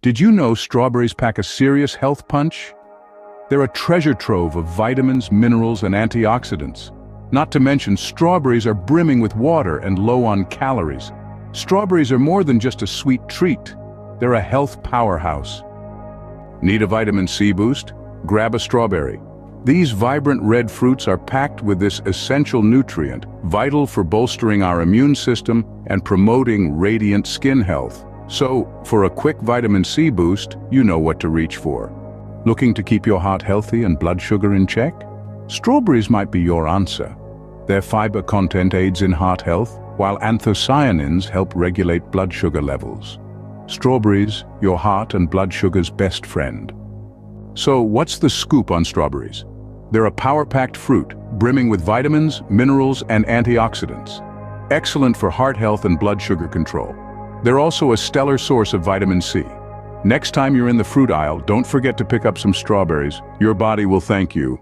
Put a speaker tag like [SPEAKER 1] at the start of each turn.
[SPEAKER 1] Did you know strawberries pack a serious health punch? They're a treasure trove of vitamins, minerals, and antioxidants. Not to mention, strawberries are brimming with water and low on calories. Strawberries are more than just a sweet treat. They're a health powerhouse. Need a vitamin C boost? Grab a strawberry. These vibrant red fruits are packed with this essential nutrient, vital for bolstering our immune system and promoting radiant skin health. So, for a quick vitamin C boost, you know what to reach for. Looking to keep your heart healthy and blood sugar in check? Strawberries might be your answer. Their fiber content aids in heart health, while anthocyanins help regulate blood sugar levels. Strawberries, your heart and blood sugar's best friend. So, what's the scoop on strawberries? They're a power-packed fruit, brimming with vitamins, minerals, and antioxidants. Excellent for heart health and blood sugar control. They're also a stellar source of vitamin C. Next time you're in the fruit aisle, don't forget to pick up some strawberries. Your body will thank you.